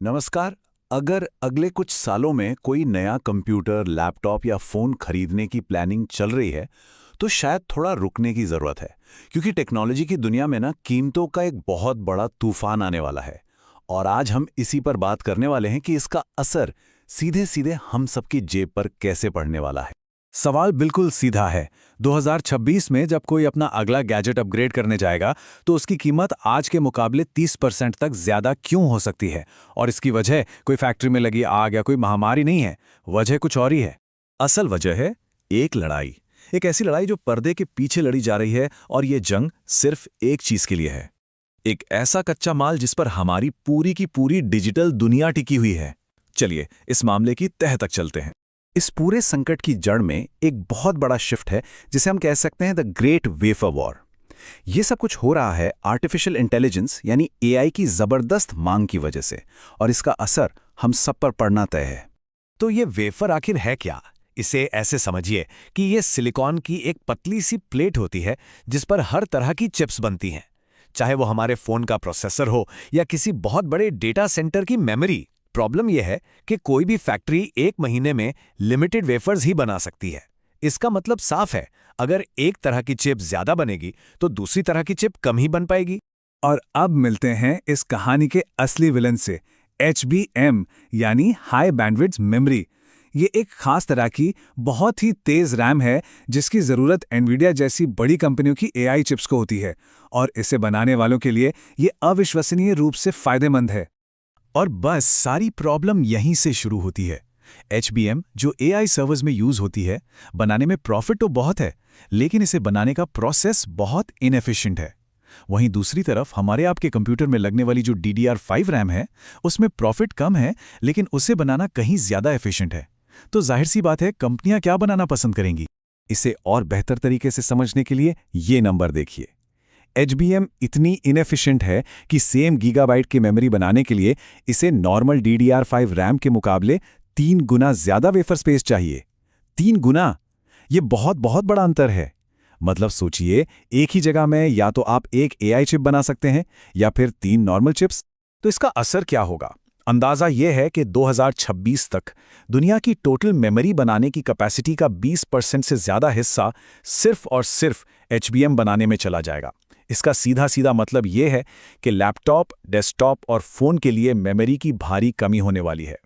नमस्कार। अगर अगले कुछ सालों में कोई नया कंप्यूटर, लैपटॉप या फ़ोन खरीदने की प्लानिंग चल रही है, तो शायद थोड़ा रुकने की ज़रूरत है। क्योंकि टेक्नोलॉजी की दुनिया में ना कीमतों का एक बहुत बड़ा तूफान आने वाला है। और आज हम इसी पर बात करने वाले हैं कि इसका असर सीधे-सीधे हम सबकी जेब पर कैसे पड़ने वाला है। सवाल बिल्कुल सीधा है। 2026 में जब कोई अपना अगला गैजेट अपग्रेड करने जाएगा, तो उसकी कीमत आज के मुकाबले 30% तक ज़्यादा क्यों हो सकती है? और इसकी वजह कोई फैक्ट्री में लगी आग या कोई महामारी नहीं है। वजह कुछ और ही है। असल वजह है एक लड़ाई। एक ऐसी लड़ाई जो पर्दे के पीछे लड़ी जा रही है, और ये जंग सिर्फ एक चीज के लिए है। एक ऐसा कच्चा माल जिस पर हमारी पूरी की पूरी डिजिटल दुनिया टिकी हुई है। चलिए इस मामले की तह तक चलते हैं। इस पूरे संकट की जड़ में एक बहुत बड़ा शिफ्ट है, जिसे हम कह सकते हैं द ग्रेट वेफर वॉर। ये सब कुछ हो रहा है आर्टिफिशियल इंटेलिजेंस यानी एआई की जबरदस्त मांग की वजह से, और इसका असर हम सब पर पड़ना तय है। तो ये वेफर आखिर है क्या? इसे ऐसे समझिए कि ये सिलिकॉन की एक पतली सी प्लेट होती है जिस पर हर तरह की चिप्स बनती हैं। चाहे वो हमारे फोन का प्रोसेसर हो या किसी बहुत बड़े डेटा सेंटर की मेमोरी। प्रॉब्लम यह है कि कोई भी फैक्ट्री एक महीने में लिमिटेड वेफर्स ही बना सकती है। इसका मतलब साफ है, अगर एक तरह की चिप ज्यादा बनेगी तो दूसरी तरह की चिप कम ही बन पाएगी। और अब मिलते हैं इस कहानी के असली विलन से, HBM यानी हाई बैंडविड्थ मेमोरी। ये एक खास तरह की बहुत ही तेज रैम है जिसकी ज़रूरत एनवीडिया जैसी बड़ी कंपनियों की AI चिप्स को होती है, और इसे बनाने वालों के लिए ये अविश्वसनीय रूप से फायदेमंद है। और बस सारी प्रॉब्लम यहीं से शुरू होती है। HBM जो AI सर्वर्स में यूज होती है, बनाने में प्रॉफिट तो बहुत है, लेकिन इसे बनाने का प्रोसेस बहुत इनएफिशिएंट है। वहीं दूसरी तरफ हमारे आपके कंप्यूटर में लगने वाली जो DDR5 रैम है, उसमें प्रॉफिट कम है, लेकिन उसे बनाना कहीं ज्यादा एफिशिएंट है। तो जाहिर सी बात है, कंपनियां क्या बनाना पसंद करेंगी? इसे और बेहतर तरीके से समझने के लिए ये नंबर देखिए। HBM इतनी इनएफिशिएंट है कि सेम गीगाबाइट की मेमोरी बनाने के लिए इसे नॉर्मल DDR5 रैम के मुकाबले 3 गुना ज्यादा वेफर स्पेस चाहिए। 3 गुना! ये बहुत बहुत बड़ा अंतर है। मतलब सोचिए, एक ही जगह में या तो आप एक AI चिप बना सकते हैं या फिर 3 नॉर्मल चिप्स। तो इसका असर क्या होगा? अंदाजा यह है कि 2026 तक दुनिया की टोटल मेमोरी बनाने की कैपेसिटी का 20% से ज्यादा हिस्सा सिर्फ और सिर्फ HBM बनाने में चला जाएगा। इसका सीधा सीधा मतलब यह है कि लैपटॉप, डेस्कटॉप और फोन के लिए मेमोरी की भारी कमी होने वाली है।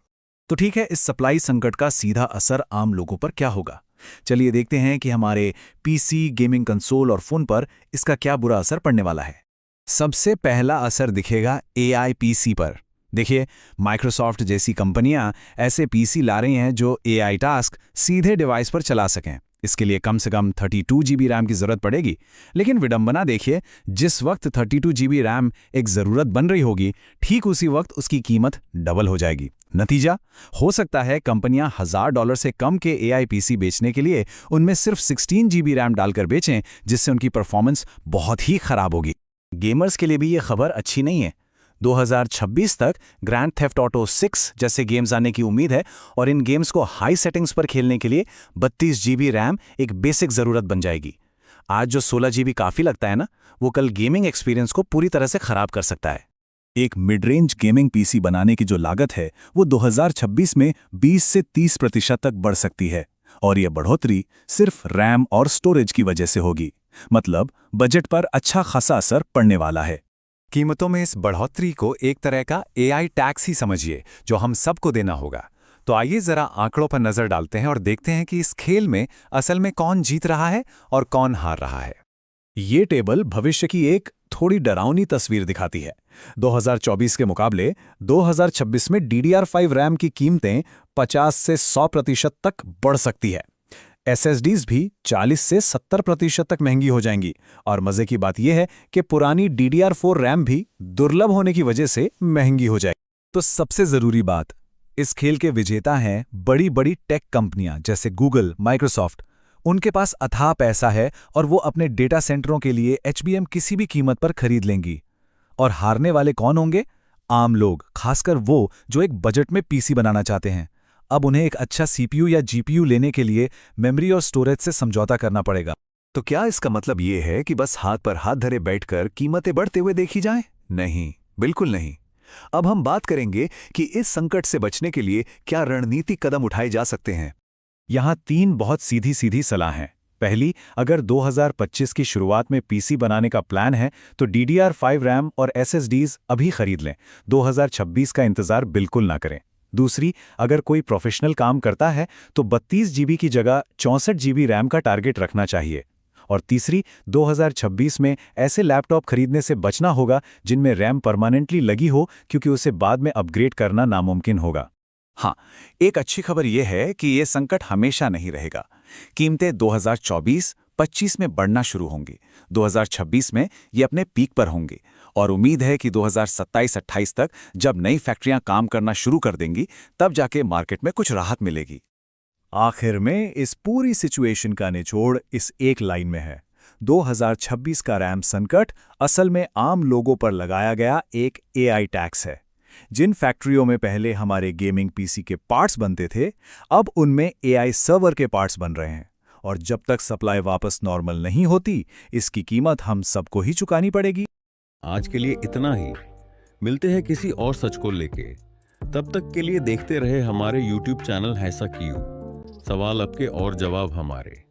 तो ठीक है, इस सप्लाई संकट का सीधा असर आम लोगों पर क्या होगा? चलिए देखते हैं कि हमारे PC, गेमिंग कंसोल और फोन पर इसका क्या बुरा असर पड़ने वाला है। सबसे पहला असर दिखेगा AI PC पर। देखिए, माइक्रोसॉफ्ट जैसी कंपनियां ऐसे PC ला रही हैं जो AI टास्क सीधे डिवाइस पर चला सकें। इसके लिए कम से कम 32 GB रैम की ज़रूरत पड़ेगी। लेकिन विडंबना देखिए, जिस वक्त 32 GB रैम एक ज़रूरत बन रही होगी, ठीक उसी वक्त उसकी कीमत डबल हो जाएगी। नतीजा, हो सकता है कंपनियां $1000 से कम के AI PC बेचने के लिए उनमें सिर्फ 16 GB रैम डालकर बेचें, जिससे उनकी परफॉर्मेंस बहुत ही खराब होगी। गेमर्स के लिए भी ये खबर अच्छी नहीं है। 2026 तक ग्रैंड थेफ्ट ऑटो 6 जैसे गेम्स आने की उम्मीद है, और इन गेम्स को हाई सेटिंग्स पर खेलने के लिए 32 GB रैम एक बेसिक ज़रूरत बन जाएगी। आज जो 16 GB काफ़ी लगता है ना, वो कल गेमिंग एक्सपीरियंस को पूरी तरह से ख़राब कर सकता है। एक मिड रेंज गेमिंग PC बनाने की जो लागत है, वो 2026 में 20 से 30% तक बढ़ सकती है। और यह बढ़ोतरी सिर्फ रैम और स्टोरेज की वजह से होगी। मतलब बजट पर अच्छा खासा असर पड़ने वाला है। कीमतों में इस बढ़ोतरी को एक तरह का AI टैक्स ही समझिए, जो हम सबको देना होगा। तो आइए जरा आंकड़ों पर नजर डालते हैं और देखते हैं कि इस खेल में असल में कौन जीत रहा है और कौन हार रहा है। ये टेबल भविष्य की एक थोड़ी डरावनी तस्वीर दिखाती है। 2024 के मुकाबले 2026 में DDR5 रैम की कीमतें 50 से 100% तक बढ़ सकती है। SSDs भी 40 से 70% तक महंगी हो जाएंगी। और मजे की बात यह है कि पुरानी DDR4 रैम भी दुर्लभ होने की वजह से महंगी हो जाएगी। तो सबसे जरूरी बात, इस खेल के विजेता हैं बड़ी बड़ी टेक कंपनियां जैसे गूगल, माइक्रोसॉफ्ट। उनके पास अथाह पैसा है और वो अपने डेटा सेंटरों के लिए HBM किसी भी कीमत पर खरीद लेंगी। और हारने वाले कौन होंगे? आम लोग, खासकर वो जो एक बजट में PC बनाना चाहते हैं। अब उन्हें एक अच्छा CPU या GPU लेने के लिए मेमोरी और स्टोरेज से समझौता करना पड़ेगा। तो क्या इसका मतलब ये है कि बस हाथ पर हाथ धरे बैठकर कीमतें बढ़ते हुए देखी जाएं? नहीं, बिल्कुल नहीं। अब हम बात करेंगे कि इस संकट से बचने के लिए क्या रणनीतिक कदम उठाए जा सकते हैं। यहाँ 3 बहुत सीधी सीधी सलाह हैं। पहली, अगर 2025 की शुरुआत में पीसी बनाने का प्लान है तो DDR5 रैम और SSDs अभी खरीद लें, 2026 का इंतजार बिल्कुल ना करें। दूसरी, अगर कोई प्रोफेशनल काम करता है तो 32 GB की जगह 64 GB रैम का टारगेट रखना चाहिए। और तीसरी, 2026 में ऐसे लैपटॉप खरीदने से बचना होगा जिनमें रैम परमानेंटली लगी हो, क्योंकि उसे बाद में अपग्रेड करना नामुमकिन होगा। हाँ, एक अच्छी खबर यह है कि ये संकट हमेशा नहीं रहेगा। कीमतें 2024-25 में बढ़ना शुरू होंगी, 2026 में ये अपने पीक पर होंगी और उम्मीद है कि 2027-28 तक जब नई फैक्ट्रियां काम करना शुरू कर देंगी तब जाके मार्केट में कुछ राहत मिलेगी। आखिर में इस पूरी सिचुएशन का निचोड़ इस एक लाइन में है। 2026 का रैम संकट असल में आम लोगों पर लगाया गया एक AI टैक्स है। जिन फैक्ट्रियों में पहले हमारे गेमिंग पीसी के पार्ट्स बनते थे, अब उनमें AI सर्वर के पार्ट्स बन रहे हैं, और जब तक सप्लाई वापस नॉर्मल नहीं होती, इसकी कीमत हम सबको ही चुकानी पड़ेगी। आज के लिए इतना ही। मिलते हैं किसी और सच को लेके। तब तक के लिए देखते रहे हमारे YouTube चैनल हैसा क्यों। सवाल आपके और जवाब हमारे।